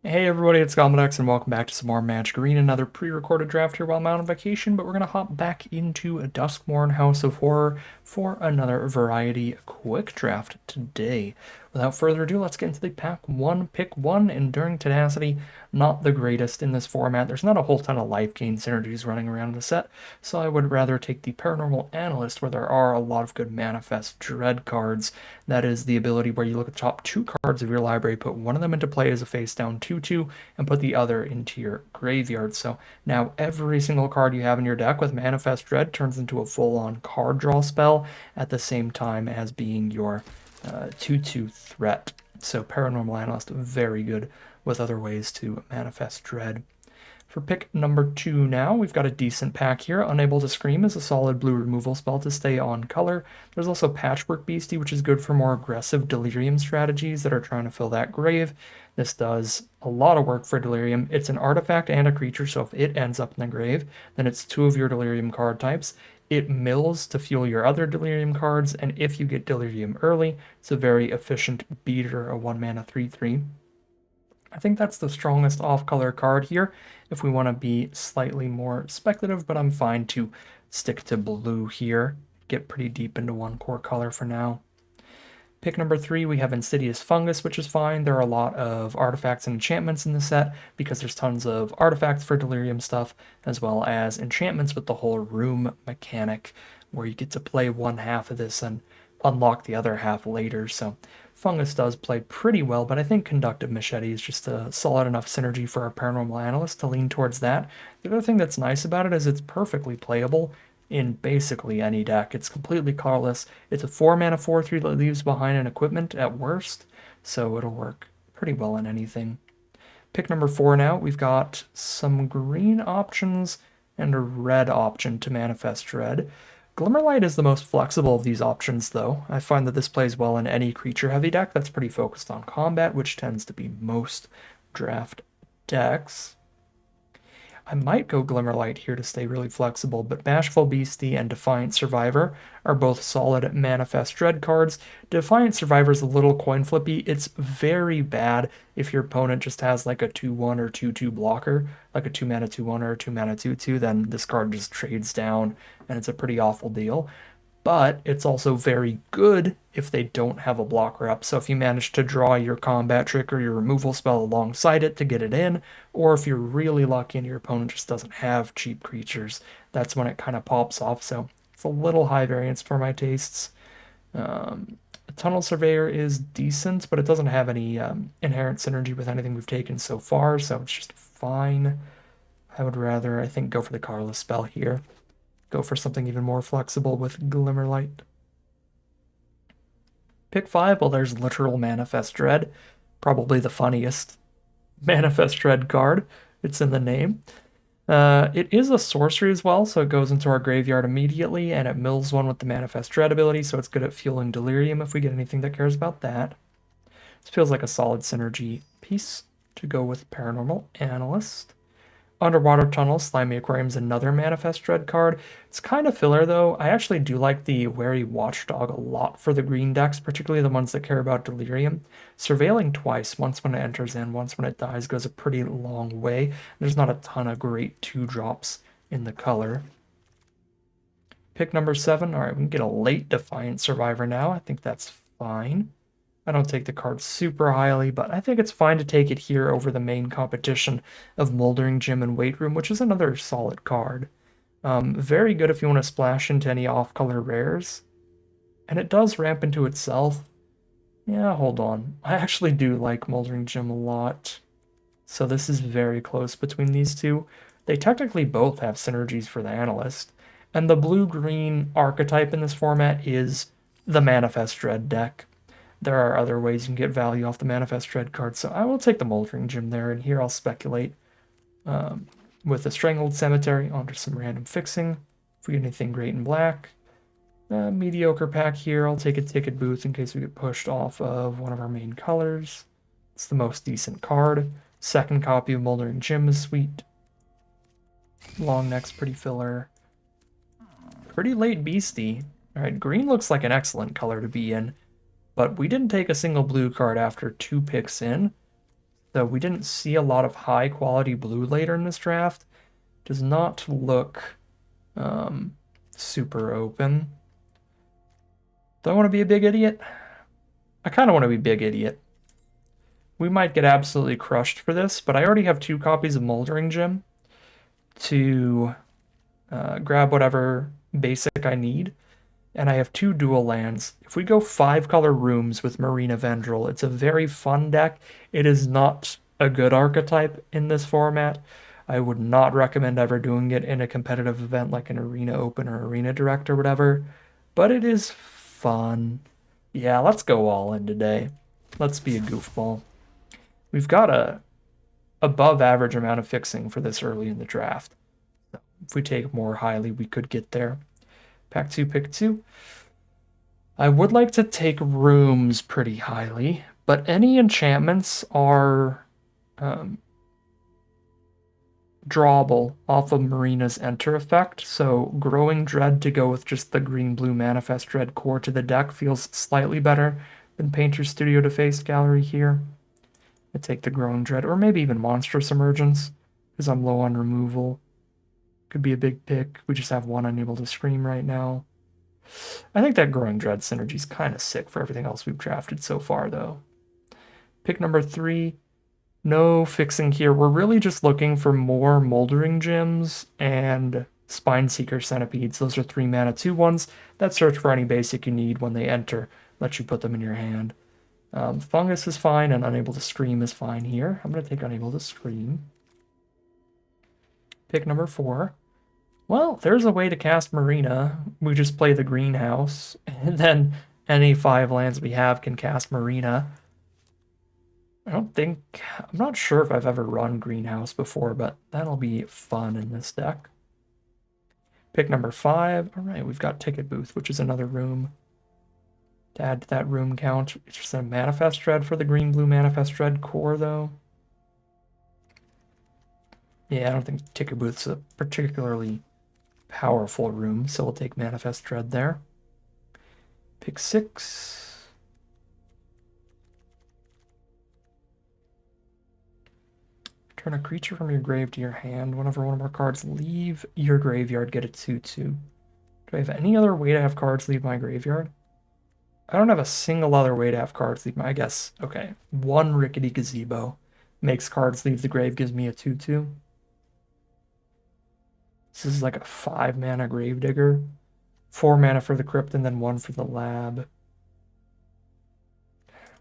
Hey everybody, it's Goblinox and welcome back to some more Magic Arena, another pre-recorded draft here while I'm out on vacation, but we're going to hop back into a Duskmourn House of Horror for another variety quick draft today. Without further ado, let's get into the pack one, pick one. Enduring Tenacity, not the greatest in this format. There's not a whole ton of life gain synergies running around in the set, so I would rather take the Paranormal Analyst, where there are a lot of good Manifest Dread cards. That is the ability where you look at the top two cards of your library, put one of them into play as a face down 2/2, and put the other into your graveyard. So now every single card you have in your deck with Manifest Dread turns into a full-on card draw spell at the same time as being your 2/2 threat. So Paranormal Analyst, very good with other ways to manifest dread. For pick number 2 now, we've got a decent pack here. Unable to Scream is a solid blue removal spell to stay on color. There's also Patchwork Beastie, which is good for more aggressive Delirium strategies that are trying to fill that grave. This does a lot of work for Delirium. It's an artifact and a creature, so if it ends up in the grave, then it's two of your Delirium card types. It mills to fuel your other Delirium cards, and if you get Delirium early, it's a very efficient beater, a 1-mana 3/3. I think that's the strongest off-color card here if we want to be slightly more speculative, but I'm fine to stick to blue here. Get pretty deep into one core color for now. Pick number 3, we have Insidious Fungus, which is fine. There are a lot of artifacts and enchantments in the set because there's tons of artifacts for Delirium stuff, as well as enchantments with the whole room mechanic, where you get to play one half of this and unlock the other half later. So Fungus does play pretty well, but I think Conductive Machete is just a solid enough synergy for our Paranormal Analyst to lean towards that. The other thing that's nice about it is it's perfectly playable in basically any deck. It's completely colorless. It's a 4-mana 4/3 that leaves behind an equipment at worst, so it'll work pretty well in anything. Pick number 4 now. We've got some green options and a red option to manifest red. Glimmerlight is the most flexible of these options, though. I find that this plays well in any creature-heavy deck that's pretty focused on combat, which tends to be most draft decks. I might go Glimmerlight here to stay really flexible, but Bashful Beastie and Defiant Survivor are both solid Manifest Dread cards. Defiant Survivor is a little coin flippy. It's very bad if your opponent just has like a 2/1 or 2/2 blocker, like a 2-mana 2/1 or a 2-mana 2/2, then this card just trades down, and it's a pretty awful deal. But it's also very good if they don't have a blocker up. So if you manage to draw your combat trick or your removal spell alongside it to get it in, or if you're really lucky and your opponent just doesn't have cheap creatures, that's when it kind of pops off. So it's a little high variance for my tastes. Tunnel Surveyor is decent, but it doesn't have any inherent synergy with anything we've taken so far, so it's just fine. I would rather, I think, go for the colorless spell here. Go for something even more flexible with Glimmerlight. Pick 5, well, there's literal Manifest Dread. Probably the funniest Manifest Dread card. It's in the name. It is a sorcery as well, so it goes into our graveyard immediately, and it mills one with the Manifest Dread ability, so it's good at fueling Delirium if we get anything that cares about that. This feels like a solid synergy piece to go with Paranormal Analyst. Underwater Tunnel, Slimy Aquarium's another Manifest Dread card. It's kind of filler though. I actually do like the Wary Watchdog a lot for the green decks, particularly the ones that care about Delirium. Surveilling twice, once when it enters in, once when it dies, goes a pretty long way. There's not a ton of great 2-drops in the color. Pick number 7. Alright, we can get a late Defiant Survivor now. I think that's fine. I don't take the card super highly, but I think it's fine to take it here over the main competition of Moldering Gym and Weight Room, which is another solid card. Very good if you want to splash into any off-color rares. And it does ramp into itself. Yeah, hold on. I actually do like Moldering Gym a lot. So this is very close between these two. They technically both have synergies for the Analyst. And the blue-green archetype in this format is the Manifest Dread deck. There are other ways you can get value off the Manifest Dread card, so I will take the Moldering Gym there, and here I'll speculate with the Strangled Cemetery onto some random fixing. If we get anything great in black. Mediocre pack here, I'll take a Ticket Booth in case we get pushed off of one of our main colors. It's the most decent card. Second copy of Moldering Gym is sweet. Long neck's pretty filler. Pretty late Beastie. Alright, green looks like an excellent color to be in. But we didn't take a single blue card after 2 picks in. So we didn't see a lot of high quality blue later in this draft. Does not look super open. Do I want to be a big idiot? I kind of want to be big idiot. We might get absolutely crushed for this, but I already have 2 copies of Moldering Gem to grab whatever basic I need. And I have 2 dual lands. If we go 5-color rooms with Marina Vendril, it's a very fun deck. It is not a good archetype in this format. I would not recommend ever doing it in a competitive event like an Arena Open or Arena Direct or whatever, but it is fun. Yeah, let's go all in today. Let's be a goofball. We've got a above average amount of fixing for this early in the draft. So if we take more highly, we could get there. Pack 2, pick 2. I would like to take rooms pretty highly, but any enchantments are drawable off of Marina's Enter effect, so Growing Dread to go with just the green-blue Manifest Dread core to the deck feels slightly better than Painter's Studio to face Gallery here. I take the Growing Dread, or maybe even Monstrous Emergence, because I'm low on removal. Could be a big pick. We just have 1 Unable to Scream right now. I think that Growing Dread synergy is kind of sick for everything else we've drafted so far, though. Pick number 3. No fixing here. We're really just looking for more Moldering Gems and Spineseeker Centipedes. Those are 3 mana 2/1s that search for any basic you need when they enter. Let you put them in your hand. Fungus is fine, and Unable to Scream is fine here. I'm going to take Unable to Scream. Pick number 4. Well, there's a way to cast Marina. We just play the greenhouse, and then any 5 lands we have can cast Marina. I'm not sure if I've ever run greenhouse before, but that'll be fun in this deck. Pick number 5. All right, we've got Ticket Booth, which is another room. To add to that room count, it's just a Manifest Dread for the green-blue Manifest Dread core, though. Yeah, I don't think Ticket Booth's a particularly powerful room, so we'll take Manifest Dread there. Pick 6. Turn a creature from your grave to your hand. Whenever one of our cards leave your graveyard, get a 2/2. Do I have any other way to have cards leave my graveyard? I don't have a single other way to have cards leave my... I guess, okay. 1 Rickety Gazebo makes cards leave the grave, gives me a 2/2. This is like a 5 mana Gravedigger. 4 mana for the Crypt and then 1 for the Lab.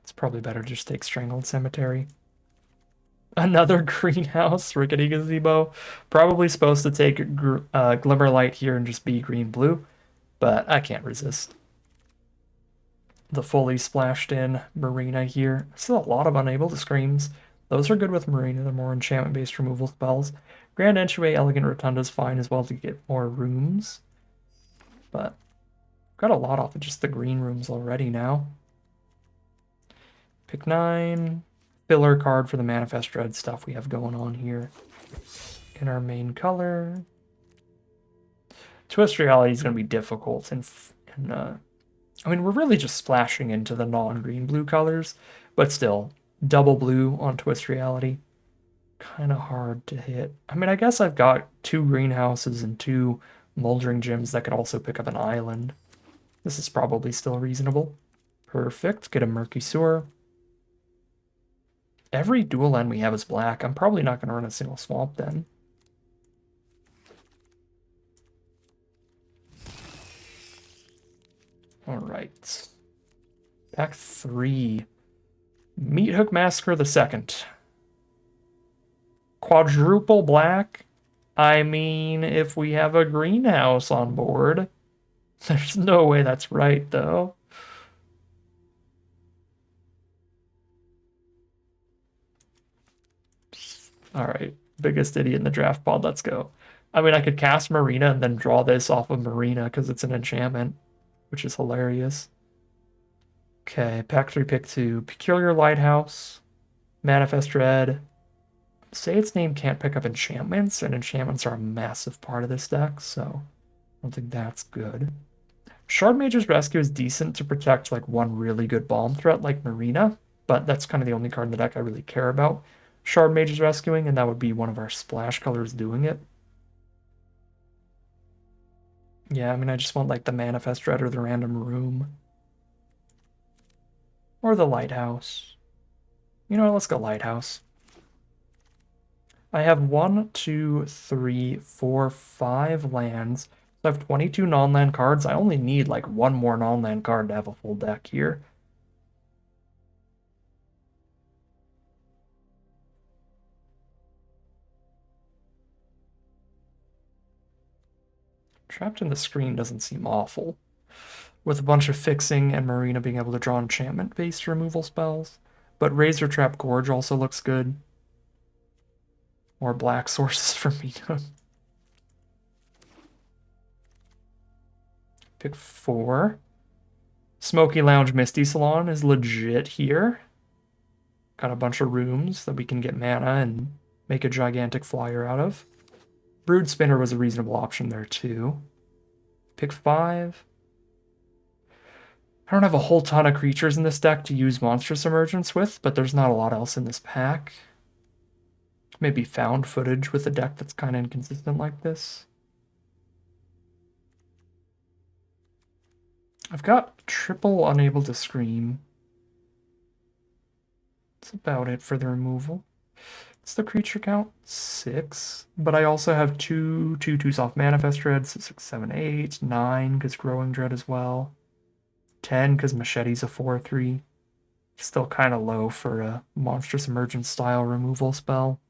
It's probably better to just take Strangled Cemetery. Another greenhouse, Rickety Gazebo. Probably supposed to take Glimmerlight here and just be green-blue, but I can't resist. The fully splashed in Marina here. Still a lot of Unable to Screams. Those are good with Marina. They're more enchantment-based removal spells. Grand Entryway, Elegant Rotunda is fine as well to get more rooms. But got a lot off of just the green rooms already now. Pick 9. Filler card for the Manifest Dread stuff we have going on here in our main color. Twist Reality is going to be difficult, and I mean, we're really just splashing into the non-green blue colors, but still, double blue on Twist Reality, kind of hard to hit. I mean, I guess I've got 2 greenhouses and 2 Moldering Gems that could also pick up an island. This is probably still reasonable. Perfect. Get a Murky Sewer. Every dual land we have is black. I'm probably not going to run a single swamp then. All right. Pack 3. Meathook Massacre the Second. Quadruple black? I mean, if we have a greenhouse on board. There's no way that's right, though. All right, biggest idiot in the draft pod, let's go. I mean, I could cast Marina and then draw this off of Marina because it's an enchantment, which is hilarious. Okay, pack 3, pick 2. Peculiar Lighthouse, Manifest Dread. Say its name can't pick up enchantments, and enchantments are a massive part of this deck, so I don't think that's good. Shard Mage's Rescue is decent to protect like one really good bomb threat like Marina, but that's kind of the only card in the deck I really care about. Shard Mage is rescuing, and that would be one of our splash colors doing it. Yeah, I mean, I just want like the Manifest Dread or the Random Room. Or the Lighthouse. You know what, let's go Lighthouse. I have 1, 2, 3, 4, 5 lands. So I have 22 non-land cards. I only need like one more non-land card to have a full deck here. Trapped in the Screen doesn't seem awful. With a bunch of fixing and Marina being able to draw enchantment-based removal spells. But Razor Trap Gorge also looks good. More black sources for me to pick 4. Smoky Lounge Misty Salon is legit here. Got a bunch of rooms that we can get mana and make a gigantic flyer out of. Brood Spinner was a reasonable option there too. Pick 5. I don't have a whole ton of creatures in this deck to use Monstrous Emergence with, but there's not a lot else in this pack. Maybe Found Footage with a deck that's kind of inconsistent like this. I've got triple Unable to Scream. That's about it for the removal. What's the creature count? 6. But I also have 2 soft Manifest Dread, so 6, 7, 8, 9 because Growing Dread as well. 10 because Machete's a 4/3. Still kind of low for a Monstrous Emergence style removal spell.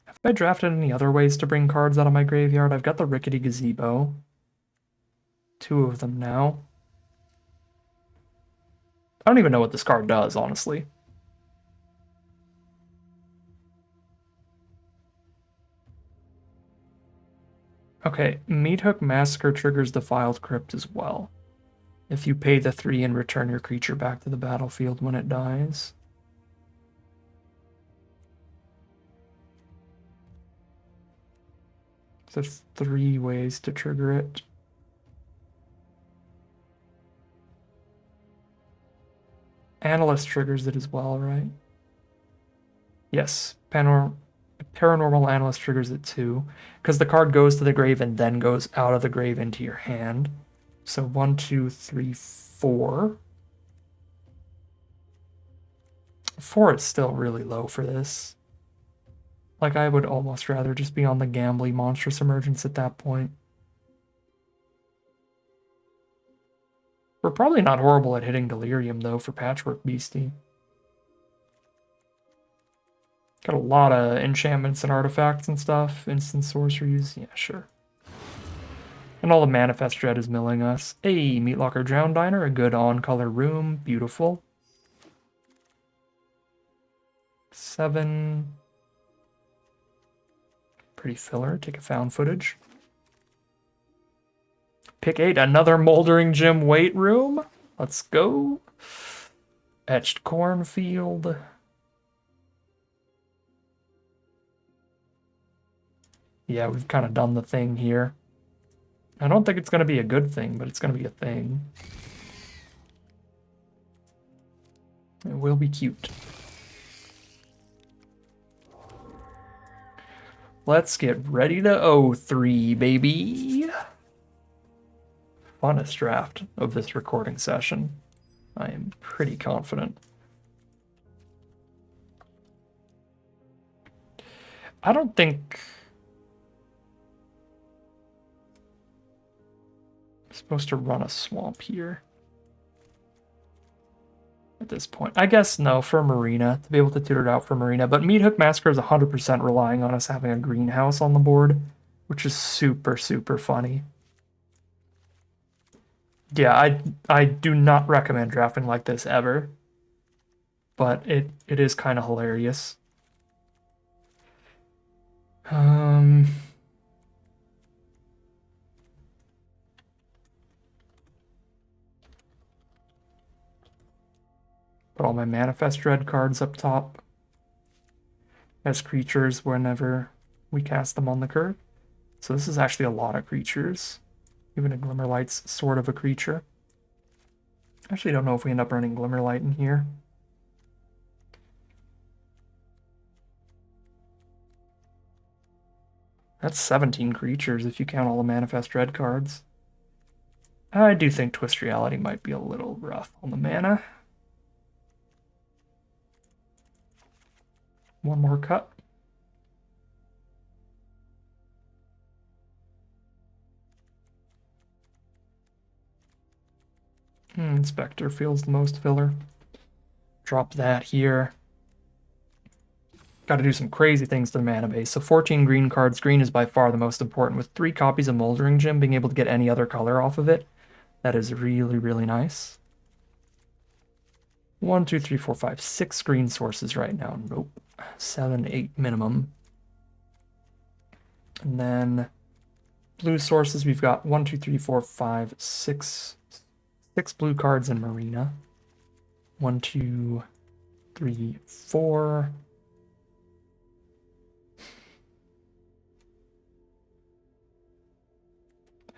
Have I drafted any other ways to bring cards out of my graveyard? I've got the Rickety Gazebo. 2 of them now. I don't even know what this card does, honestly. Okay, Meathook Massacre triggers Defiled Crypt as well. If you pay the 3 and return your creature back to the battlefield when it dies. So there's 3 ways to trigger it. Analyst triggers it as well, right? Yes, Paranormal Analyst triggers it too, because the card goes to the grave and then goes out of the grave into your hand. So 1, 2, 3, 4. 4 is still really low for this. Like, I would almost rather just be on the Gambly Monstrous Emergence at that point. We're probably not horrible at hitting Delirium, though, for Patchwork Beastie. Got a lot of enchantments and artifacts and stuff. Instant sorceries. Yeah, sure. And all the Manifest Dread is milling us. Hey, Meatlocker Drown Diner, a good on-color room. Beautiful. 7. Pretty filler. Take a Found Footage. Pick 8, another Moldering Gym weight room. Let's go. Etched Cornfield. Yeah, we've kind of done the thing here. I don't think it's going to be a good thing, but it's going to be a thing. It will be cute. Let's get ready to O3, baby. Funnest draft of this recording session. I am pretty confident. I don't think I'm supposed to run a swamp here at this point. I guess no, for Marina, to be able to tutor it out for Marina. But Meathook Massacre is 100% relying on us having a greenhouse on the board, which is super, super funny. Yeah, I do not recommend drafting like this ever, but it is kind of hilarious. Put all my Manifest Dread cards up top as creatures whenever we cast them on the curve. So this is actually a lot of creatures. Even a Glimmerlight's sort of a creature. Actually, don't know if we end up running Glimmerlight in here. That's 17 creatures if you count all the Manifest Dread cards. I do think Twist Reality might be a little rough on the mana. One more cut. Inspector feels the most filler. Drop that here. Got to do some crazy things to the mana base. So 14 green cards. Green is by far the most important. With 3 copies of Moldering Gem, being able to get any other color off of it, that is really, really nice. 1, 2, 3, 4, 5, 6 green sources right now. Nope. 7, 8 minimum. And then blue sources, we've got 1, 2, 3, 4, 5, 6 blue cards in Marina. 1, 2, 3, 4.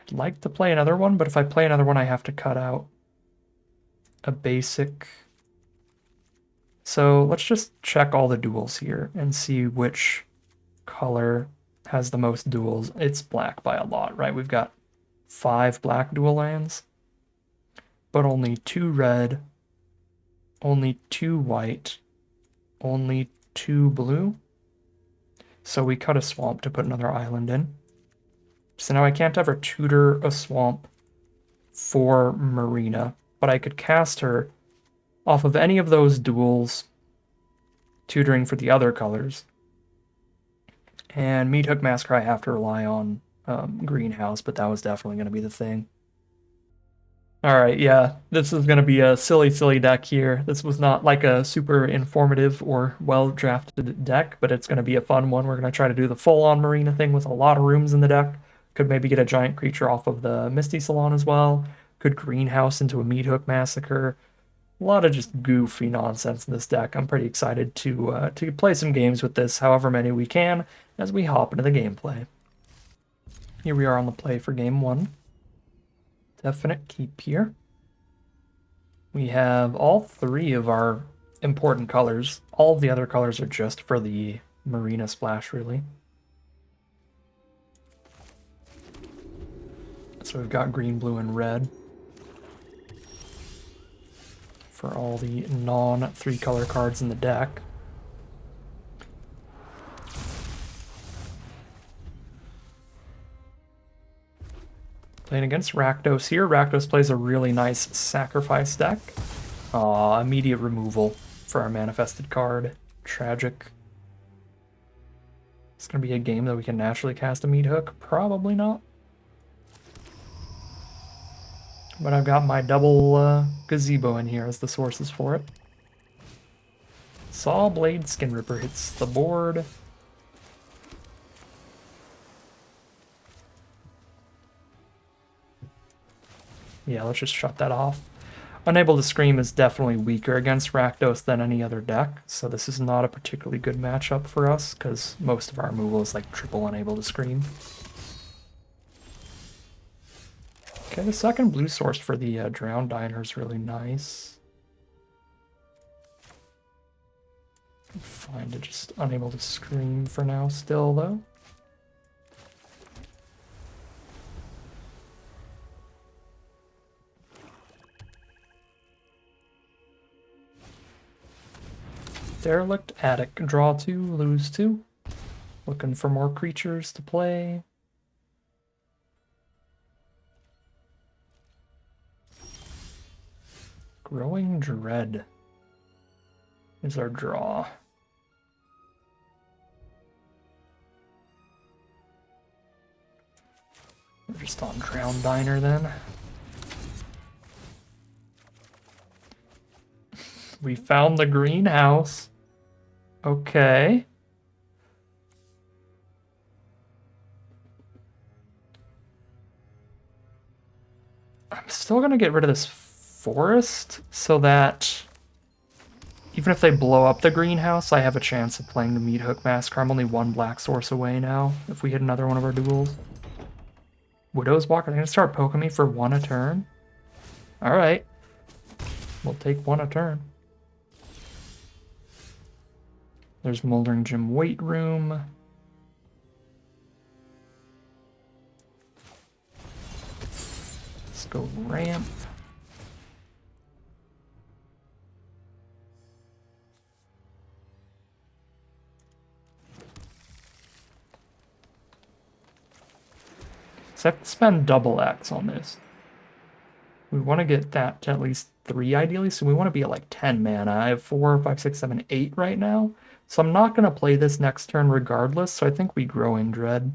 I'd like to play another one, but if I play another one, I have to cut out a basic. So let's just check all the duels here and see which color has the most duels. It's black by a lot, right? We've got 5 black dual lands, but only 2 red, only 2 white, only 2 blue. So we cut a swamp to put another island in. So now I can't ever tutor a swamp for Marina, but I could cast her off of any of those duels, tutoring for the other colors. And Meathook Massacre, I have to rely on Greenhouse, but that was definitely going to be the thing. Alright, yeah, this is going to be a silly deck here. This was not like a super informative or well-drafted deck, but it's going to be a fun one. We're going to try to do the full-on Marina thing with a lot of rooms in the deck. Could maybe get a giant creature off of the Misty Salon as well. Could Greenhouse into a Meathook Massacre. A lot of just goofy nonsense in this deck. I'm pretty excited to play some games with this, however many we can, as we hop into the gameplay. Here we are on the play for game 1. Definite keep here. We have all 3 of our important colors. All of the other colors are just for the Marina splash, really. So we've got green, blue, and red for all the non-3 color cards in the deck. Playing against Rakdos here. Rakdos plays a really nice sacrifice deck. Immediate removal for our manifested card. Tragic. It's going to be a game that we can naturally cast a Meathook. Probably not. But I've got my double gazebo in here as the sources for it. Saw Blade Skin Ripper hits the board. Yeah, let's just shut that off. Unable to Scream is definitely weaker against Rakdos than any other deck, so this is not a particularly good matchup for us, because most of our removal is like triple Unable to Scream. Okay, the second blue source for the Drowned Diner is really nice. Fine to just Unable to Scream for now still, though. Derelict Attic. Draw 2, lose 2. Looking for more creatures to play. Growing Dread is our draw. We're just on Drowned Diner then. We found the greenhouse. Okay. I'm still gonna get rid of this forest so that even if they blow up the greenhouse, I have a chance of playing the Meathook Massacre. I'm only 1 black source away now if we hit another one of our duels. Widow's Walk, are they gonna start poking me for 1 a turn? Alright. We'll take 1 a turn. There's Moldering Gem Weight Room. go ramp. So I have to spend double X on this. We want to get that to at least 3 ideally, so we want to be at like 10 mana. I have 4, 5, 6, 7, 8 right now. So I'm not going to play this next turn regardless, so I think we Growing Dread.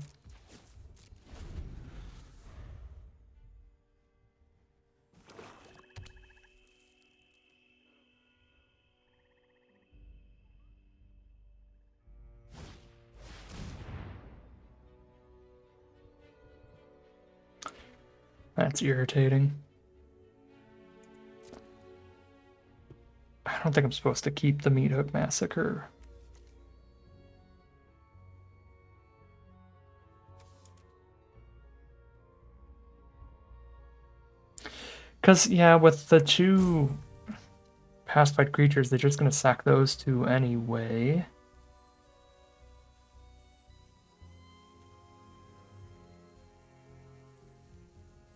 That's irritating. I don't think I'm supposed to keep the Meat Hook Massacre. Because, yeah, with the 2 pacified creatures, they're just going to sack those 2 anyway.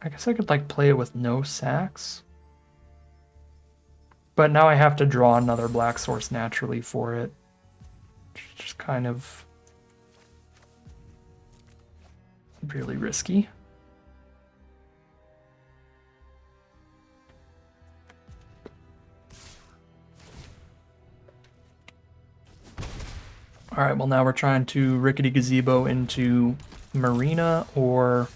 I guess I could, like, play it with no sacks. But now I have to draw another black source naturally for it. Just kind of really risky. Alright, well now we're trying to Rickety Gazebo into Marina or...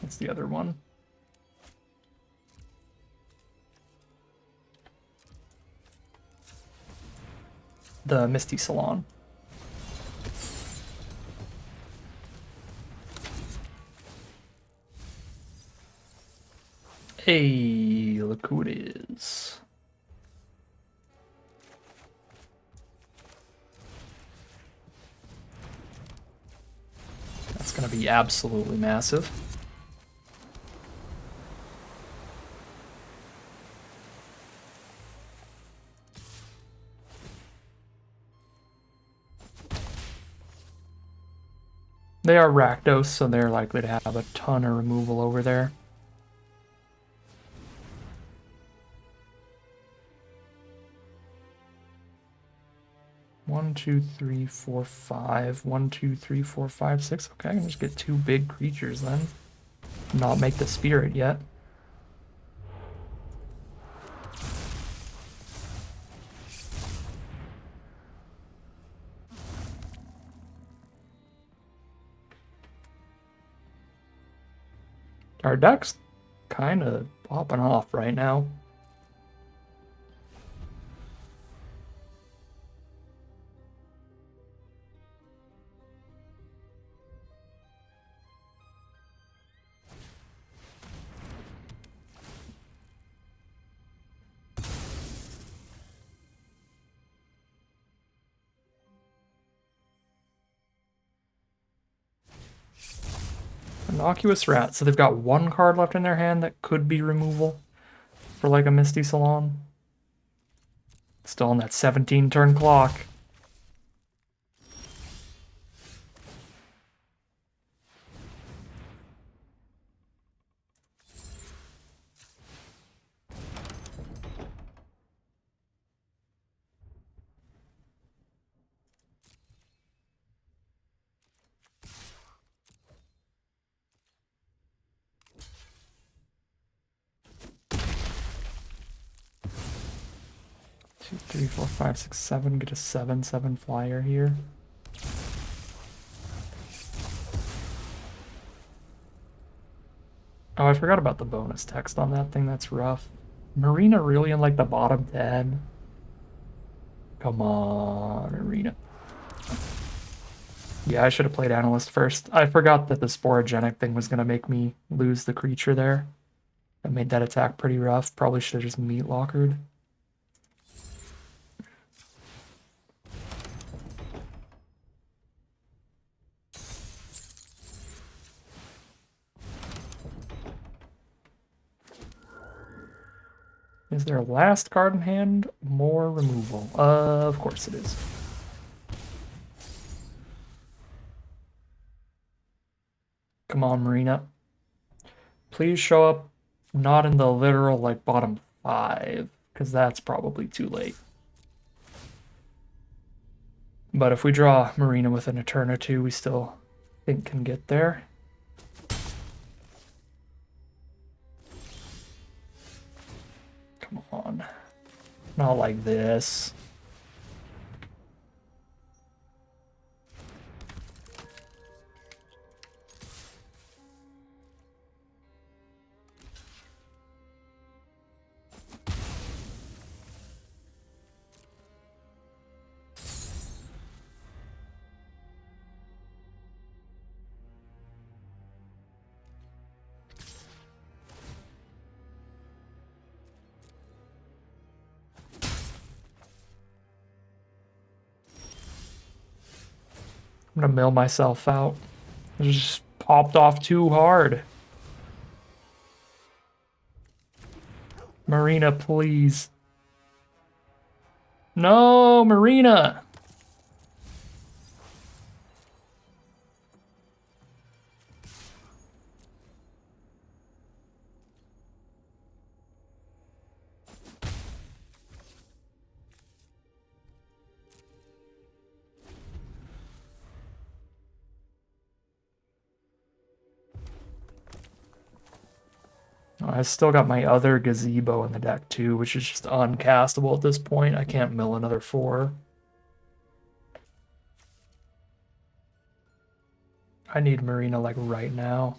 what's the other one? The Misty Salon. Hey, look who it is. That's gonna be absolutely massive. They are Rakdos, so they're likely to have a ton of removal over there. One, two, three, four, five. 1, 2, 3, 4, 5, 6. Okay, I can just get 2 big creatures then. Not make the spirit yet. Our deck's kind of popping off right now. Innocuous Rat. So they've got 1 card left in their hand that could be removal for like a Misty Salon. Still on that 17 turn clock. Two, 3, 4, 5, 6, 7. Get a 7/7 flyer here. Oh, I forgot about the bonus text on that thing. That's rough. Marina really in like the bottom 10. Come on, Arena. Yeah, I should have played Analyst first. I forgot that the Sporogenic thing was going to make me lose the creature there. That made that attack pretty rough. Probably should have just Meat Lockered. Is there a last card in hand? More removal. Of course it is. Come on, Marina. Please show up not in the literal, like, bottom 5, because that's probably too late. But if we draw Marina within a turn or two, we still think can get there. Come on. Not like this. I'm gonna mill myself out. I just popped off too hard. Marina, please. No, Marina! I still got my other gazebo in the deck too, which is just uncastable at this point. I can't mill another 4. I need Marina like right now.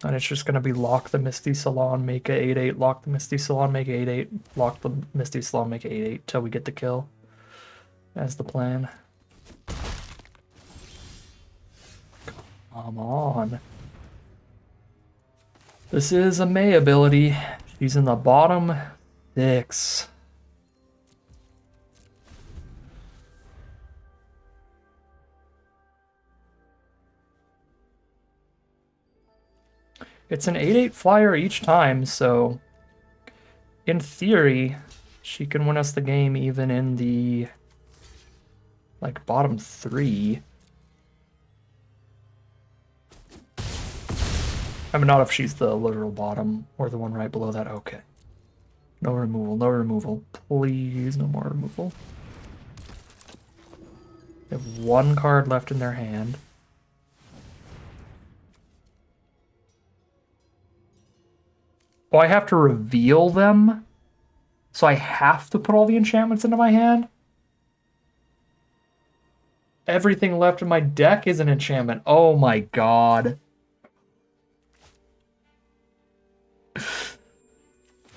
And it's just gonna be lock the Misty Salon, make a 8/8, lock the Misty Salon, make a 8/8, lock the Misty Salon, make a 8/8 till we get the kill. That's the plan. Come on. This is a May ability. She's in the bottom 6. It's an 8/8 flyer each time, so in theory, she can win us the game even in the like bottom 3. I mean, not if she's the literal bottom or the one right below that. Okay. No removal, no removal. Please, no more removal. They have 1 card left in their hand. Oh, I have to reveal them? So I have to put all the enchantments into my hand? Everything left in my deck is an enchantment. Oh my god.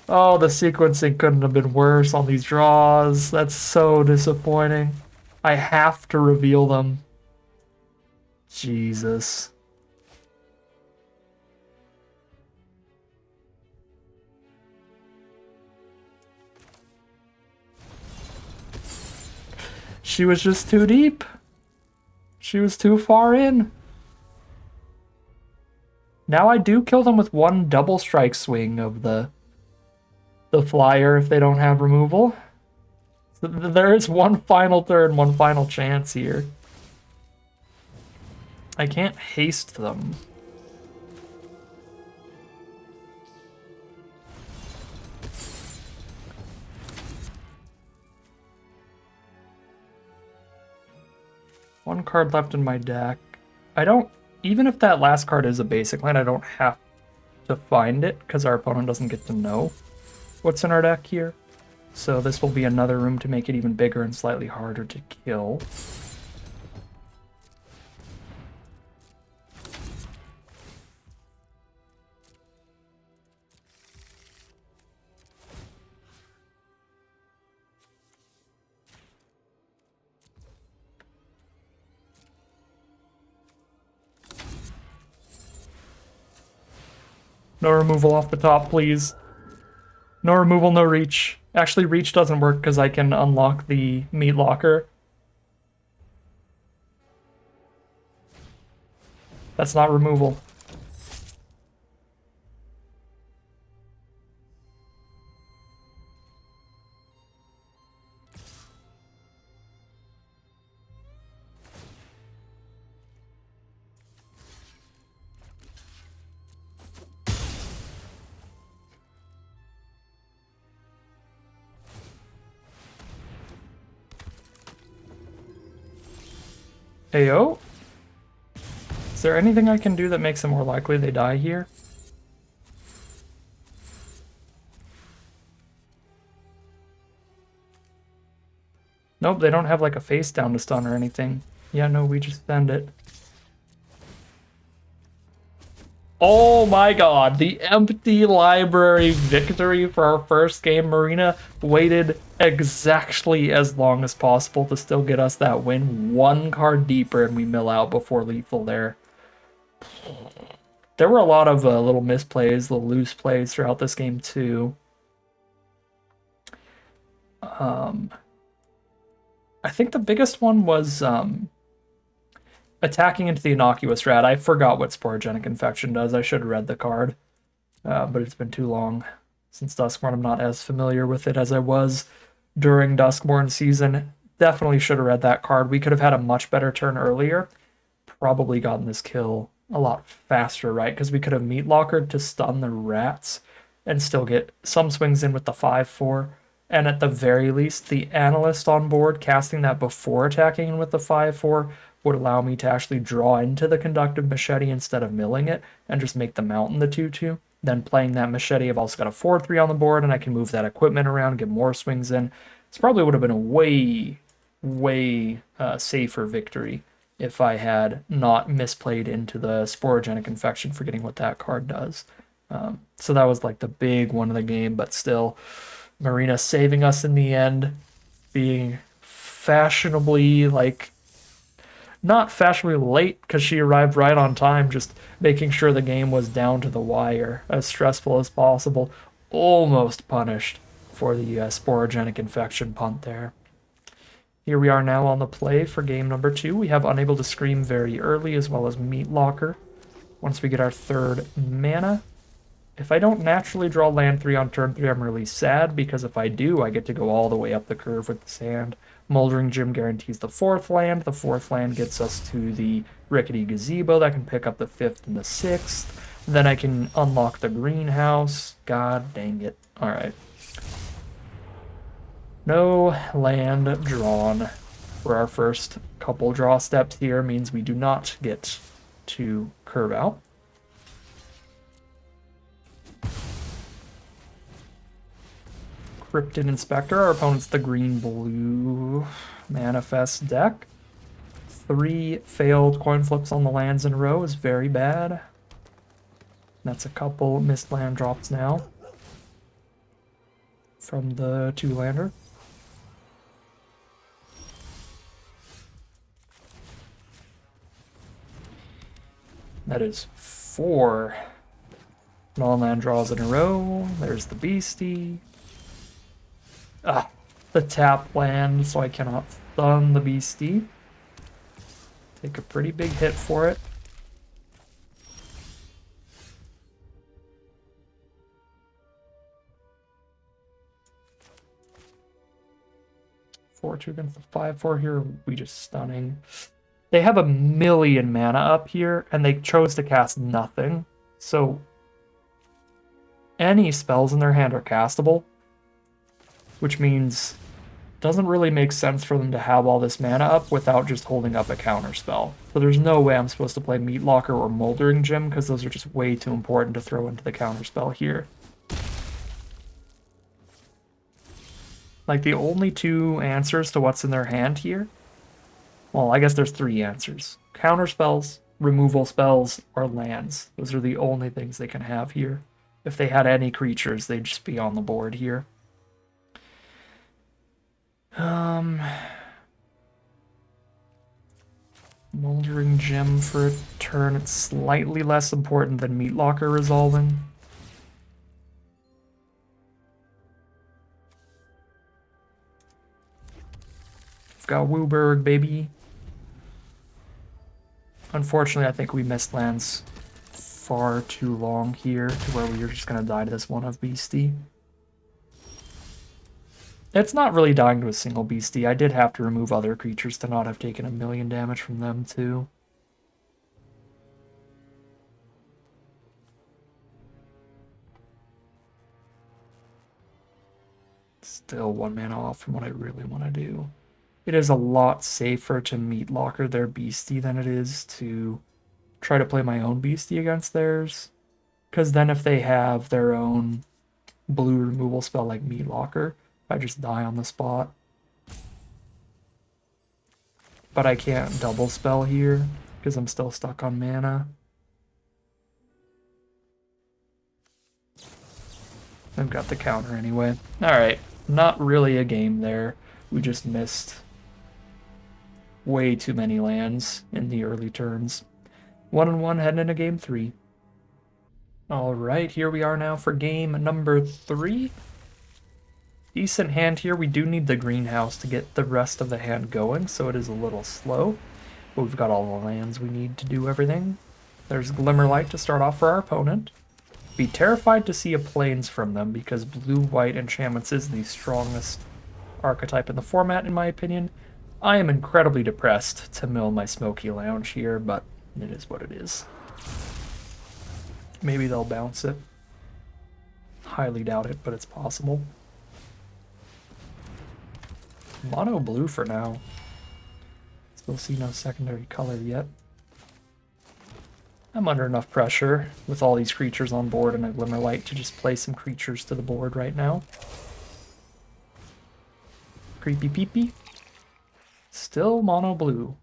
Oh, the sequencing couldn't have been worse on these draws. That's so disappointing. I have to reveal them. Jesus. She was just too deep. She was too far in. Now I do kill them with 1 double strike swing of the flyer if they don't have removal. So there is 1 final turn, 1 final chance here. I can't haste them. One card left in my deck. I don't, even if that last card is a basic land, I don't have to find it because our opponent doesn't get to know what's in our deck here. So this will be another room to make it even bigger and slightly harder to kill. No removal off the top, please. No removal, no reach. Actually, reach doesn't work because I can unlock the meat locker. That's not removal. AO? Is there anything I can do that makes it more likely they die here? Nope, they don't have like a face down to stun or anything. Yeah, no, we just send it. Oh my god, the empty library victory for our first game. Marina waited exactly as long as possible to still get us that win. One card deeper and we mill out before lethal there. There were a lot of little misplays, little loose plays throughout this game too. I think the biggest one was attacking into the innocuous rat. I forgot what sporogenic infection does. I should have read the card, but it's been too long since Duskmourn. I'm not as familiar with it as I was during Duskmourn season. Definitely should have read that card. We could have had a much better turn earlier. Probably gotten this kill a lot faster, right? Because we could have meat lockered to stun the rats and still get some swings in with the 5-4. And at the very least, the analyst on board casting that before attacking with the 5-4 would allow me to actually draw into the conductive machete instead of milling it and just make the mountain the 2-2. Then playing that machete, I've also got a 4-3 on the board and I can move that equipment around, get more swings in. This probably would have been a way safer victory if I had not misplayed into the sporogenic infection, forgetting what that card does. So that was like the big one of the game, but still, Marina saving us in the end, being fashionably, like, not fashionably late because she arrived right on time, just making sure the game was down to the wire, as stressful as possible. Almost punished for the sporogenic infection punt there. Here we are now on the play for game number 2. We have Unable to Scream very early, as well as Meat Locker. Once we get our 3rd mana, if I don't naturally draw land 3 on turn 3, I'm really sad, because if I do, I get to go all the way up the curve with the sand. Moldering Gym guarantees the 4th land. The 4th land gets us to the Rickety Gazebo that can pick up the 5th and the 6th. Then I can unlock the greenhouse. God dang it. Alright. No land drawn for our first couple draw steps here. Means we do not get to curve out. Cryptid Inspector. Our opponent's the green-blue manifest deck. 3 failed coin flips on the lands in a row is very bad. That's a couple missed land drops now from the 2-lander. That is 4 non-land draws in a row. There's the Beastie. The tap land, so I cannot stun the Beastie. Take a pretty big hit for it. Four two against the 5-4 here. We just stunning. They have a million mana up here, and they chose to cast nothing. So any spells in their hand are castable, which means it doesn't really make sense for them to have all this mana up without just holding up a counter spell. So there's no way I'm supposed to play Meat Locker or Moldering Gym, because those are just way too important to throw into the counter spell here. Like, the only 2 answers to what's in their hand here, well, I guess there's 3 answers. Counter spells, removal spells, or lands. Those are the only things they can have here. If they had any creatures, they'd just be on the board here. Moldering Gem for a turn. It's slightly less important than Meat Locker resolving. We've got Wooburg, baby. Unfortunately, I think we missed lands far too long here to where we were just going to die to this one of Beastie. It's not really dying to a single Beastie. I did have to remove other creatures to not have taken a million damage from them, too. Still 1 mana off from what I really want to do. It is a lot safer to meat locker their beastie than it is to try to play my own beastie against theirs. Because then if they have their own blue removal spell like meat locker, I just die on the spot. But I can't double spell here because I'm still stuck on mana. I've got the counter anyway. Alright, not really a game there. We just missed way too many lands in the early turns. 1-1 heading into game 3. Alright, here we are now for game number 3. Decent hand here. We do need the greenhouse to get the rest of the hand going, so it is a little slow. But we've got all the lands we need to do everything. There's Glimmerlight to start off for our opponent. Be terrified to see a Plains from them, because blue-white enchantments is the strongest archetype in the format, in my opinion. I am incredibly depressed to mill my Smoky Lounge here, but it is what it is. Maybe they'll bounce it. Highly doubt it, but it's possible. Mono blue for now. Still see no secondary color yet. I'm under enough pressure with all these creatures on board and a Glimmerlight to just play some creatures to the board right now. Creepy peepee. Still mono blue.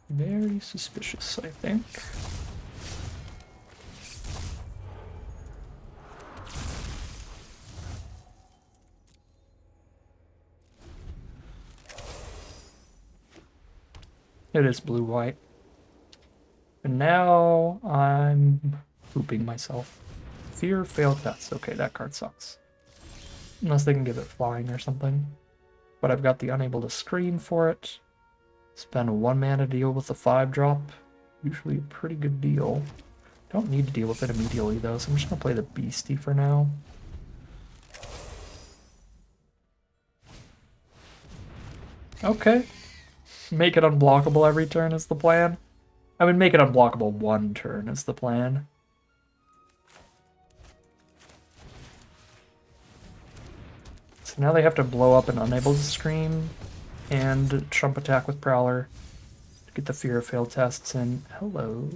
Very suspicious, I think. It is blue-white. And now I'm pooping myself. Fear failed test. Okay, that card sucks. Unless they can give it flying or something. But I've got the unable to screen for it. Spend 1 mana to deal with the 5-drop. Usually a pretty good deal. Don't need to deal with it immediately though, so I'm just gonna play the beastie for now. Okay. Make it unblockable every turn is the plan. I mean, make it unblockable 1 turn is the plan. So now they have to blow up an unable to scream and chump attack with Prowler to get the fear of failed tests in. Hello.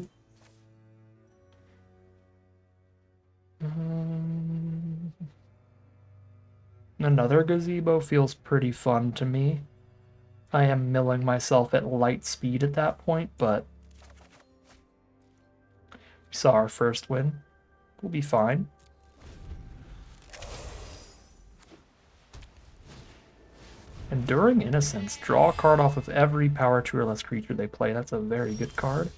Another gazebo feels pretty fun to me. I am milling myself at light speed at that point, but we saw our first win. We'll be fine. Enduring Innocence. Draw a card off of every power 2 or less creature they play. That's a very good card.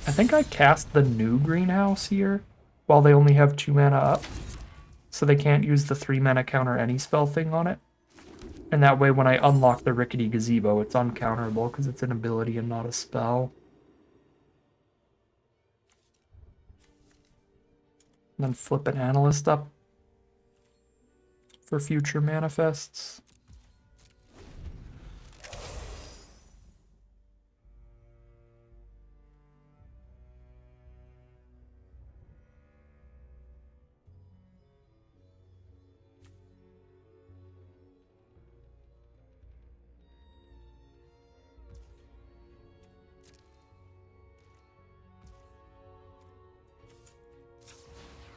I think I cast the new greenhouse here while they only have 2 mana up. So they can't use the 3 mana counter any spell thing on it. And that way when I unlock the Rickety Gazebo, it's uncounterable because it's an ability and not a spell. And then flip an Analyst up for future manifests.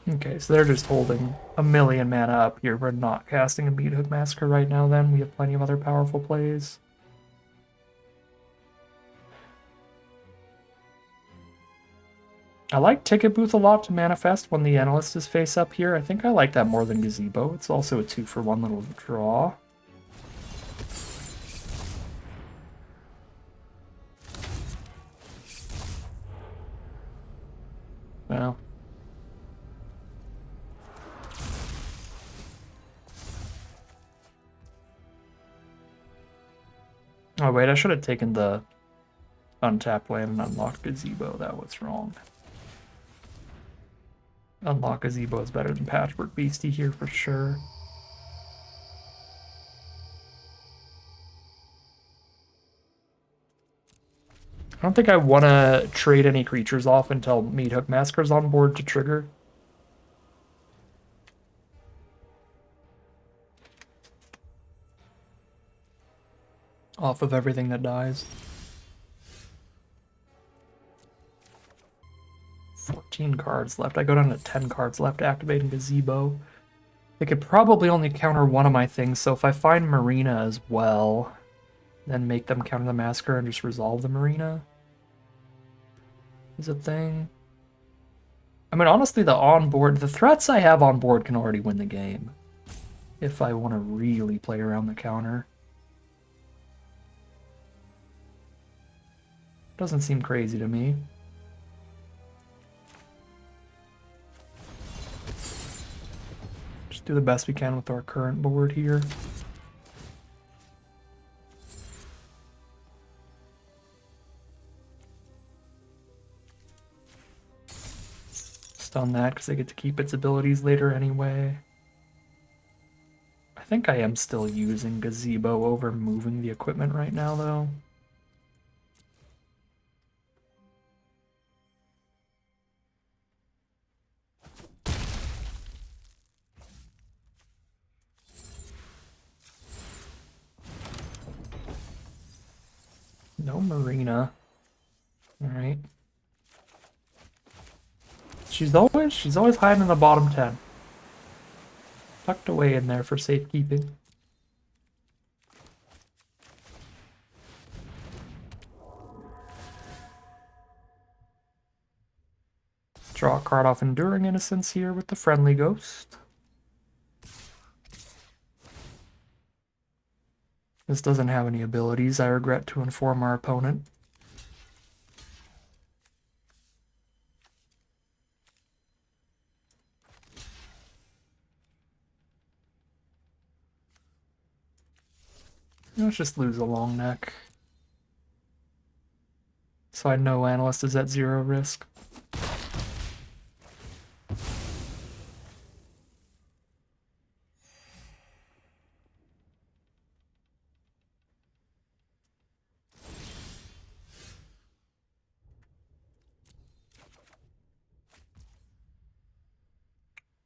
Okay, so they're just holding a million mana up here. We're not casting a Meathook Massacre right now then. We have plenty of other powerful plays. I like Ticket Booth a lot to manifest when the Analyst is face up here. I think I like that more than Gazebo. It's also a 2-for-1 little draw. Well. Oh wait, I should have taken the untapped land and unlocked Gazebo. That was wrong. Unlock Gazebo is better than Patchwork Beastie here for sure. I don't think I want to trade any creatures off until Meathook Massacre's on board to trigger. Off of everything that dies. 14 cards left. I go down to 10 cards left activating Gazebo. They could probably only counter one of my things, so if I find Marina as well, then make them counter the Massacre and just resolve the Marina is a thing. I mean, honestly, the threats I have on board can already win the game if I want to really play around the counter. Doesn't seem crazy to me. Just do the best we can with our current board here. Stun that because I get to keep its abilities later anyway. I think I am still using Gazebo over moving the equipment right now, though. No Marina. Alright. She's always hiding in the bottom 10. Tucked away in there for safekeeping. Draw a card off Enduring Innocence here with the Friendly Ghost. This doesn't have any abilities, I regret to inform our opponent. Let's just lose a long neck. So I know Analyst is at 0 risk.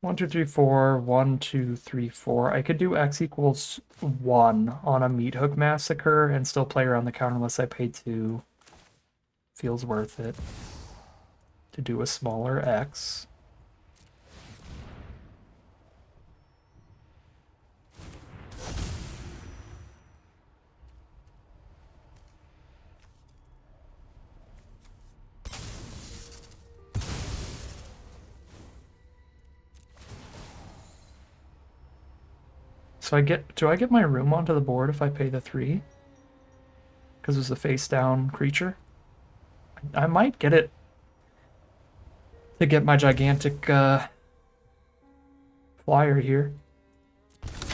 One, two, three, four. 1, 2, 3, 4. I could do X equals 1 on a Meathook Massacre and still play around the counter unless I pay 2. Feels worth it to do a smaller X. So do I get my room onto the board if I pay the 3? Because it's a face down creature? I might get it to get my gigantic flyer here.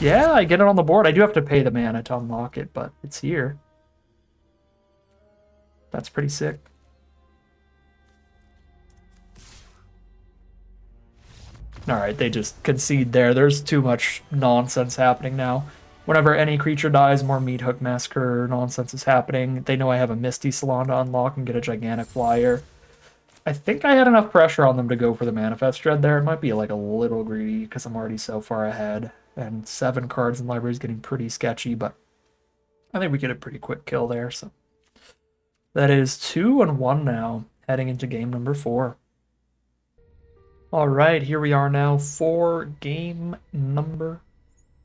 Yeah, I get it on the board. I do have to pay the mana to unlock it, but it's here. That's pretty sick. Alright, they just concede there. There's too much nonsense happening now. Whenever any creature dies, more Meathook Massacre nonsense is happening. They know I have a Misty Salon to unlock and get a gigantic flyer. I think I had enough pressure on them to go for the Manifest Dread there. It might be like a little greedy because I'm already so far ahead. And 7 cards in library is getting pretty sketchy, but I think we get a pretty quick kill there. So that is 2-1 now, heading into game number 4. All right, here we are now for game number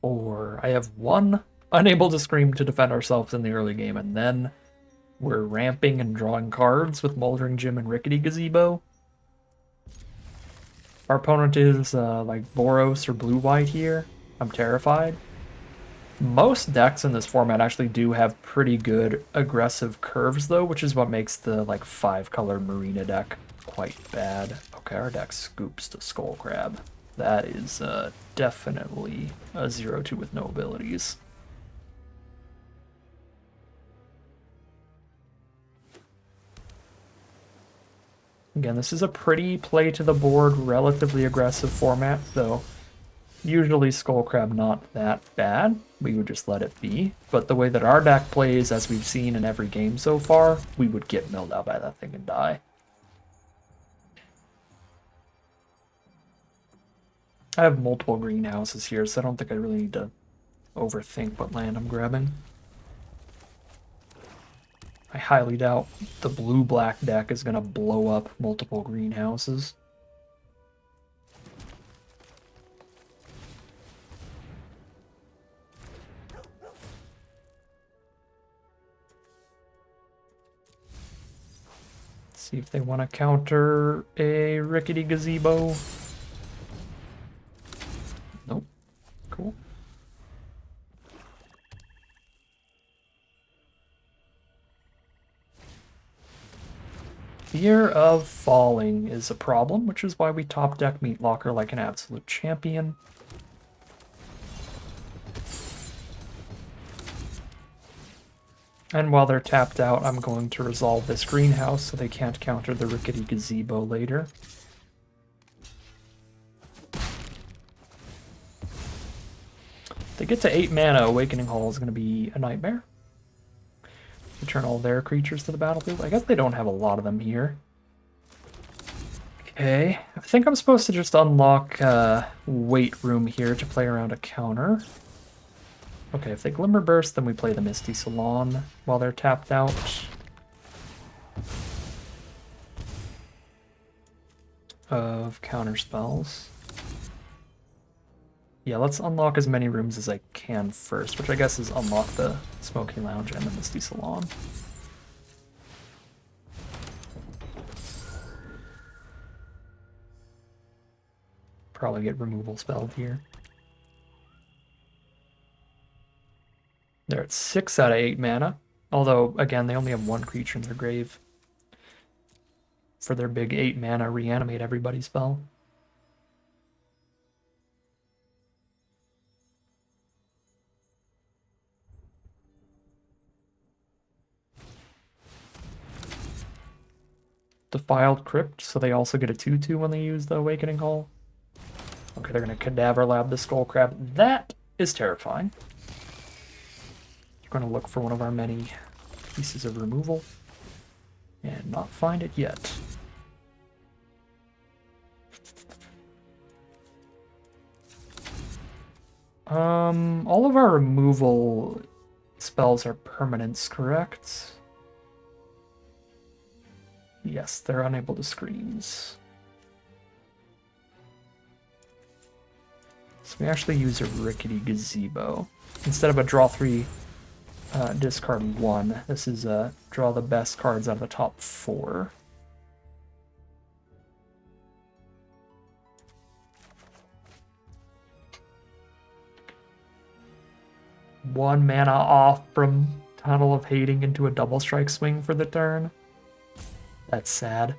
4. I have 1 Unable to Scream to defend ourselves in the early game, and then we're ramping and drawing cards with Moldering Gym and Rickety Gazebo. Our opponent is like Boros or Blue-White here. I'm terrified. Most decks in this format actually do have pretty good aggressive curves, though, which is what makes the like 5-color Marina deck quite bad. Okay, our deck scoops to Skull Crab. That is definitely a 0-2 with no abilities. Again, this is a pretty play to the board, relatively aggressive format, though usually Skullcrab not that bad. We would just let it be. But the way that our deck plays, as we've seen in every game so far, we would get milled out by that thing and die. I have multiple greenhouses here, so I don't think I really need to overthink what land I'm grabbing. I highly doubt the blue-black deck is going to blow up multiple greenhouses. Let's see if they want to counter a rickety gazebo. Nope. Cool. Fear of falling is a problem, which is why we top deck Meat Locker like an absolute champion. And while they're tapped out, I'm going to resolve this greenhouse so they can't counter the rickety gazebo later. If they get to 8 mana, Awakening Hall is going to be a nightmare. Return all their creatures to the battlefield. I guess they don't have a lot of them here. Okay, I think I'm supposed to just unlock Weight Room here to play around a counter. Okay, if they Glimmer Burst, then we play the Misty Salon while they're tapped out. Of counter spells. Yeah, let's unlock as many rooms as I can first, which I guess is unlock the Smoking Lounge and the Misty Salon. Probably get removal spelled here. They're at 6 out of 8 mana, although, again, they only have 1 creature in their grave for their big 8 mana Reanimate Everybody spell. Defiled Crypt, so they also get a 2/2 when they use the Awakening Hall. Okay, they're going to Cadaver Lab the Skullcrab. That is terrifying. We're going to look for one of our many pieces of removal and not find it yet. All of our removal spells are permanents, correct? Yes, they're unable to screens. So we actually use a Rickety Gazebo. Instead of a draw 3, discard 1, this is draw the best cards out of the top 4. One mana off from Tunnel of Hating into a double strike swing for the turn. That's sad.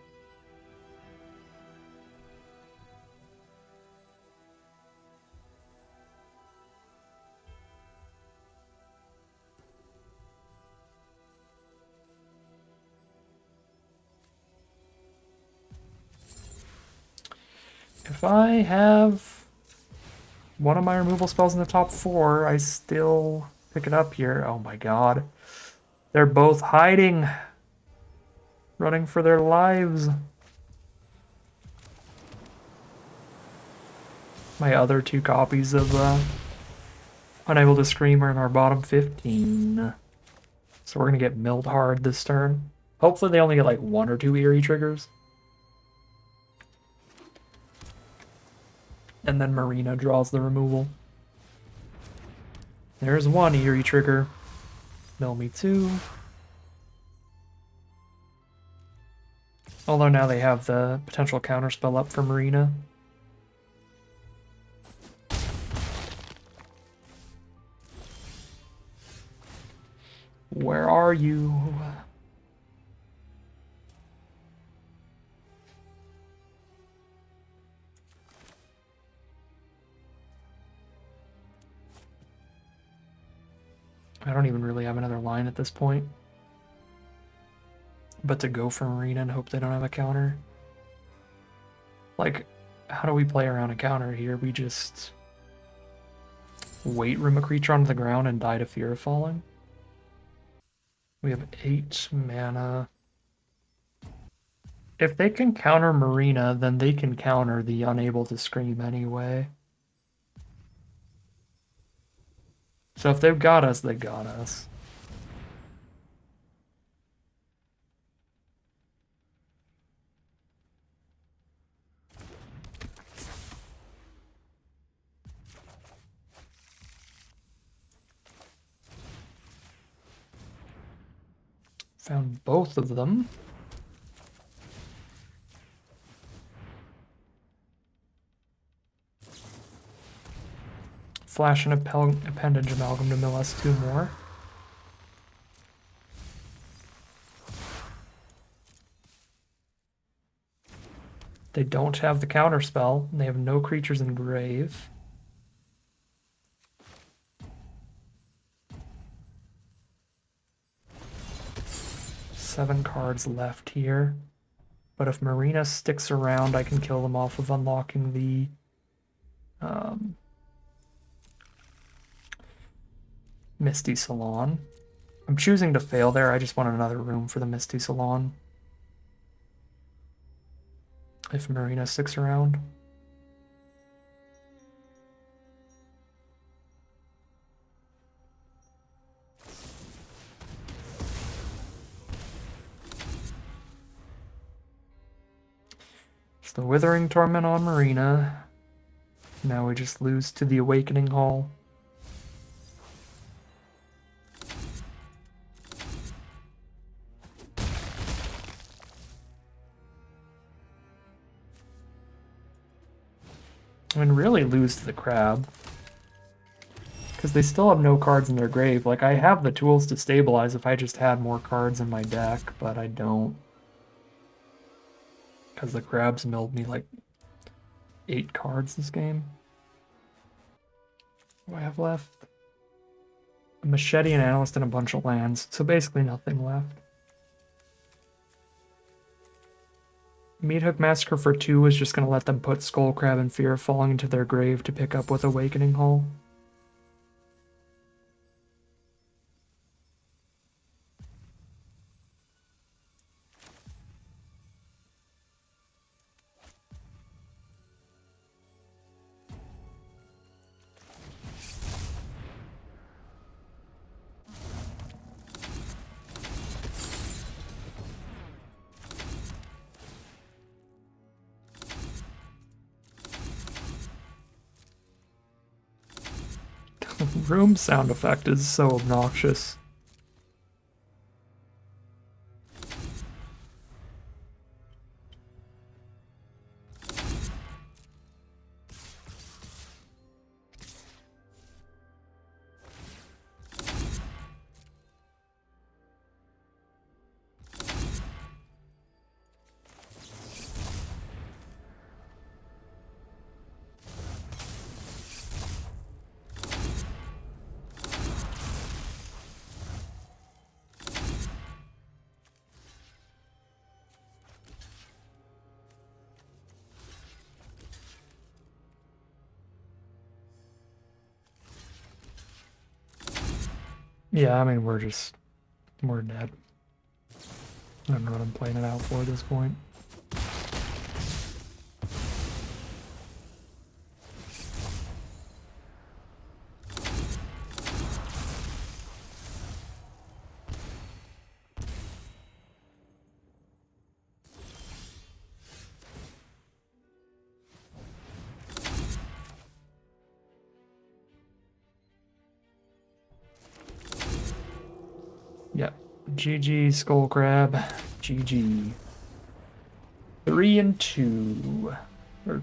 If I have one of my removal spells in the top 4, I still pick it up here. Oh my god. They're both hiding. Running for their lives. My other 2 copies of Unable to Scream are in our bottom 15. So we're going to get milled hard this turn. Hopefully they only get like 1 or 2 eerie triggers. And then Marina draws the removal. There's 1 eerie trigger. Mill me 2. Although now they have the potential counterspell up for Marina. Where are you? I don't even really have another line at this point. But to go for Marina and hope they don't have a counter. Like, how do we play around a counter here? We just wait, room a creature onto the ground, and die to Fear of Falling. We have 8 mana. If they can counter Marina, then they can counter the Unable to Scream anyway. So if they've got us, they got us. Found both of them. Flash and Appendage Amalgam to mill us 2 more. They don't have the counter spell, and they have no creatures in grave. Seven cards left here. But if Marina sticks around, I can kill them off of unlocking the Misty Salon. I'm choosing to fail there. I just want another room for the Misty Salon. If Marina sticks around. It's the Withering Torment on Marina. Now we just lose to the Awakening Hall. I mean, really lose to the Crab. Because they still have no cards in their grave. Like, I have the tools to stabilize if I just had more cards in my deck, but I don't. Because the Crabs milled me like 8 cards this game. What do I have left? A Machete, an Analyst, and a bunch of lands. So basically nothing left. Meathook Massacre for 2 is just going to let them put Skullcrab and Fear of Falling into their grave to pick up with Awakening Hall. Room sound effect is so obnoxious. Yeah, I mean, we're dead. I don't know what I'm playing it out for at this point. Yep. GG, Skullcrab. GG. 3-2. Or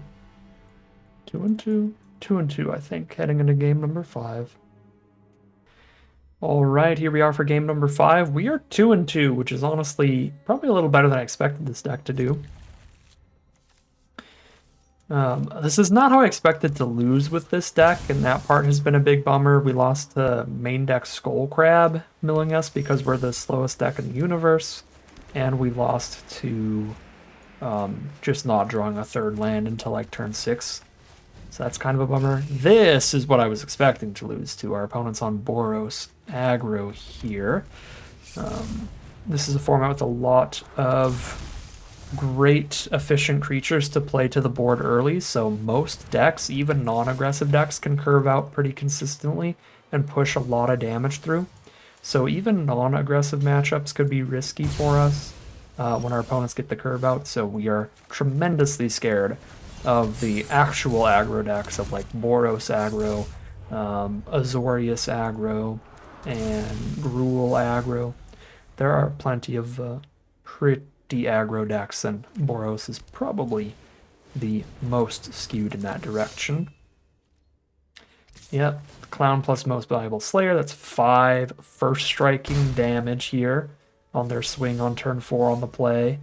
2-2? 2-2, I think, heading into game number 5. Alright, here we are for game number 5. We are 2-2, which is honestly probably a little better than I expected this deck to do. This is not how I expected to lose with this deck, and that part has been a big bummer. We lost to main deck Skullcrab milling us because we're the slowest deck in the universe, and we lost to just not drawing a third land until like turn 6. So that's kind of a bummer. This is what I was expecting to lose to. Our opponent's on Boros aggro here. This is a format with a lot of great efficient creatures to play to the board early, so most decks, even non-aggressive decks, can curve out pretty consistently and push a lot of damage through. So even non-aggressive matchups could be risky for us when our opponents get the curve out, so we are tremendously scared of the actual aggro decks of like Boros aggro, Azorius aggro, and Gruul aggro. There are plenty of pretty aggro decks, and Boros is probably the most skewed in that direction. Yep, Clown plus most valuable Slayer, that's 5 first striking damage here on their swing on turn 4 on the play.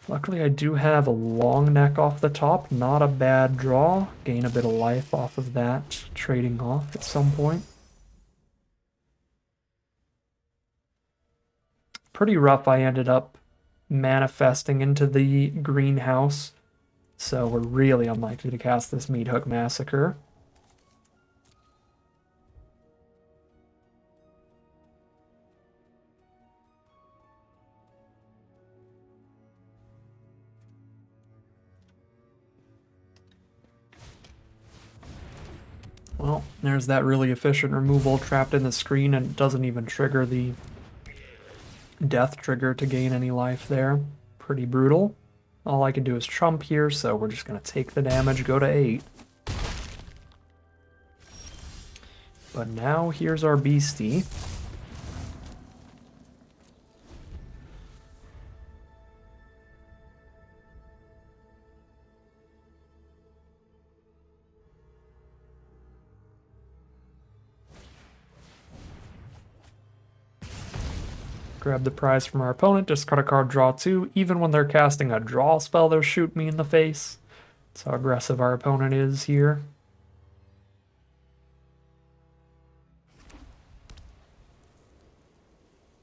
Luckily I do have a long neck off the top, not a bad draw. Gain a bit of life off of that, trading off at some point. Pretty rough, I ended up manifesting into the greenhouse, so we're really unlikely to cast this Meat Hook Massacre. Well, there's that really efficient removal trapped in the screen, and it doesn't even trigger the death trigger to gain any life there. Pretty brutal. All I can do is trump here, so we're just going to take the damage, go to 8. But now here's our beastie. Grab the prize from our opponent, discard a card, draw 2. Even when they're casting a draw spell, they'll shoot me in the face. That's how aggressive our opponent is here.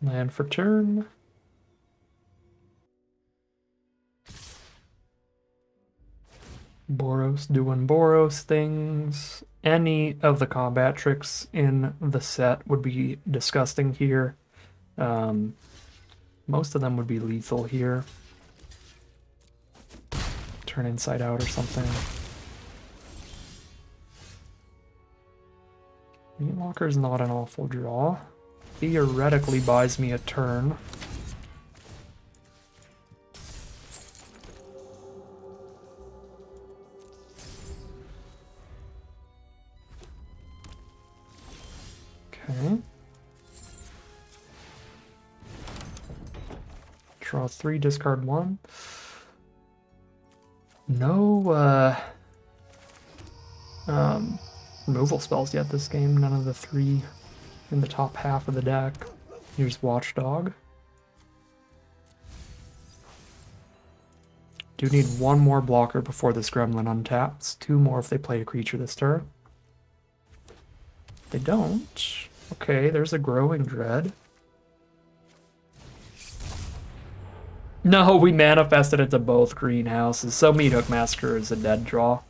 Land for turn. Boros doing Boros things. Any of the combat tricks in the set would be disgusting here. Most of them would be lethal here. Turn inside out or something. Meatwalker's not an awful draw. Theoretically buys me a turn. Okay. Draw 3, discard 1. No removal spells yet this game. None of the 3 in the top half of the deck. Here's Watchdog. Do need 1 more blocker before this gremlin untaps. 2 more if they play a creature this turn. They don't. Okay, there's a Growing Dread. No, we manifested it to both greenhouses, so Meat Hook Massacre is a dead draw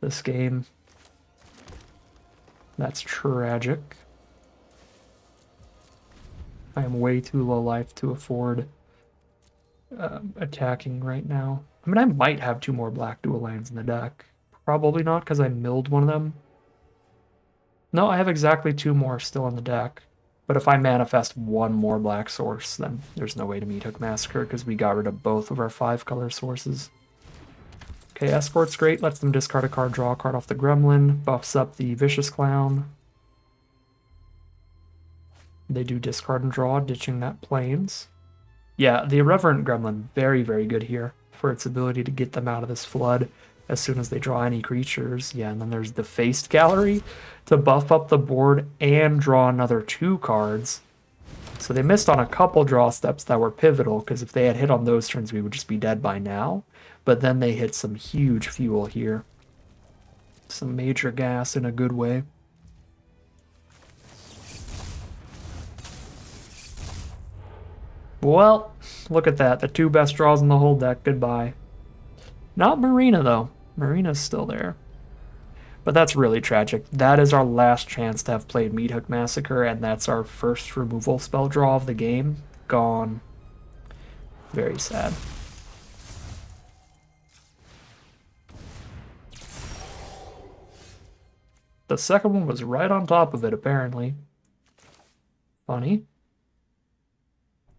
this game. That's tragic. I am way too low life to afford attacking right now. I mean, I might have 2 more black dual lands in the deck. Probably not, because I milled one of them. No, I have exactly 2 more still in the deck. But if I manifest 1 more black source, then there's no way to Meat Hook Massacre, because we got rid of both of our 5 color sources. Okay, Escort's great. Lets them discard a card, draw a card off the Gremlin. Buffs up the Vicious Clown. They do discard and draw, ditching that Plains. Yeah, the Irreverent Gremlin, very, very good here for its ability to get them out of this flood as soon as they draw any creatures. Yeah, and then there's the Faced Gallery to buff up the board and draw another 2 cards. So they missed on a couple draw steps that were pivotal, because if they had hit on those turns, we would just be dead by now. But then they hit some huge fuel here. Some major gas in a good way. Well, look at that. The 2 best draws in the whole deck. Goodbye. Not Marina, though. Marina's still there. But that's really tragic. That is our last chance to have played Meathook Massacre, and that's our first removal spell draw of the game. Gone. Very sad. The second one was right on top of it, apparently. Funny.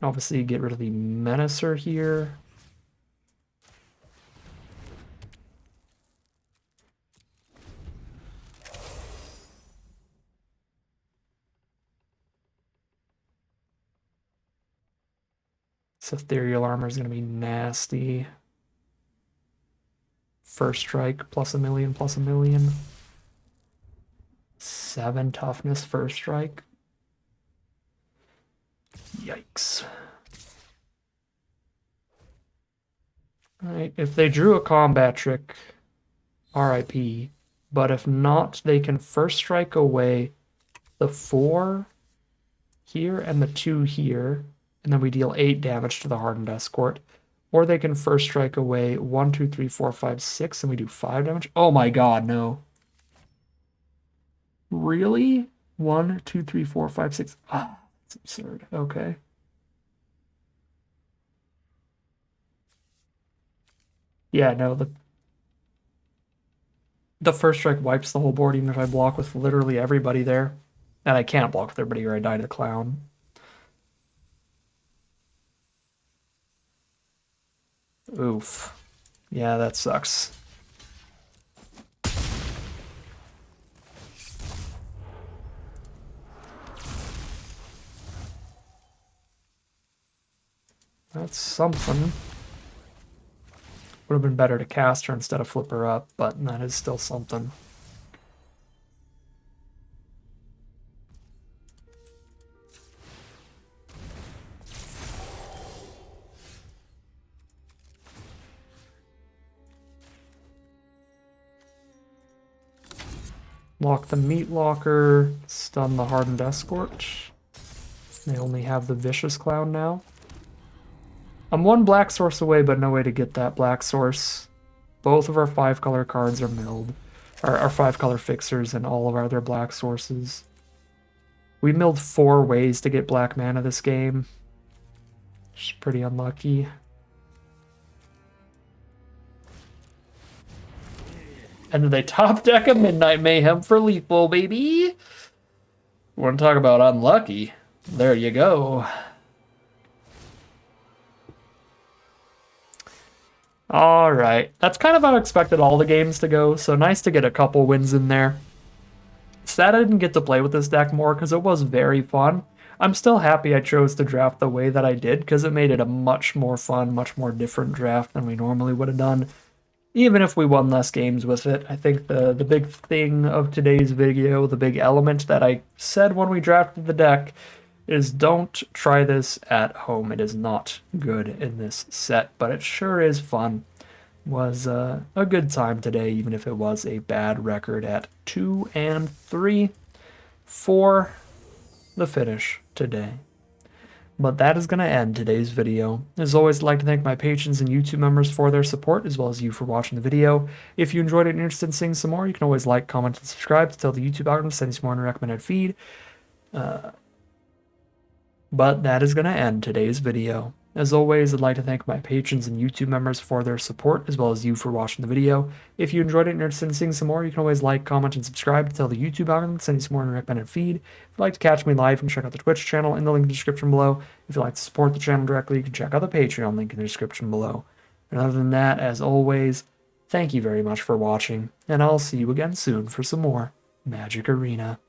Obviously, get rid of the Menacer here. This Ethereal Armor is going to be nasty. First strike, plus 1,000,000, plus 1,000,000. 7 toughness, first strike. Yikes. Alright, if they drew a combat trick, RIP. But if not, they can first strike away the 4 here and the 2 here, and then we deal 8 damage to the Hardened Escort. Or they can first strike away 1, 2, 3, 4, 5, 6, and we do 5 damage. Oh my god, no. Really? 1, 2, 3, 4, 5, 6. Ah, that's absurd. Okay. Yeah, no, the first strike wipes the whole board, even if I block with literally everybody there. And I can't block with everybody or I die to the clown. Oof. Yeah, that sucks. That's something. Would have been better to cast her instead of flip her up, but that is still something. Lock the Meat Locker, stun the Hardened Escort. They only have the Vicious Clown now. I'm 1 black source away, but no way to get that black source. Both of our 5-color cards are milled. Our 5-color fixers and all of our other black sources. We milled 4 ways to get black mana this game. Which is pretty unlucky. And then they top deck a Midnight Mayhem for lethal, baby. Want to talk about unlucky? There you go. Alright, that's kind of how I expected all the games to go, so nice to get a couple wins in there. Sad I didn't get to play with this deck more because it was very fun. I'm still happy I chose to draft the way that I did because it made it a much more fun, much more different draft than we normally would have done. Even if we won less games with it, I think the big thing of today's video, the big element that I said when we drafted the deck, is don't try this at home. It is not good in this set, but it sure is fun. Was a good time today, even if it was a bad record at 2-3 for the finish today. But that is going to end today's video. As always, I'd like to thank my patrons and YouTube members for their support, as well as you for watching the video. If you enjoyed it and you're interested in seeing some more, you can always like, comment, and subscribe to tell the YouTube algorithm to send you some more in a recommended feed. But that is going to end today's video. As always, I'd like to thank my patrons and YouTube members for their support, as well as you for watching the video. If you enjoyed it and you're interested in seeing some more, you can always like, comment, and subscribe to tell the YouTube algorithm to send you some more in a recommended feed. If you'd like to catch me live, you can check out the Twitch channel in the link in the description below. If you'd like to support the channel directly, you can check out the Patreon link in the description below. And other than that, as always, thank you very much for watching, and I'll see you again soon for some more Magic Arena.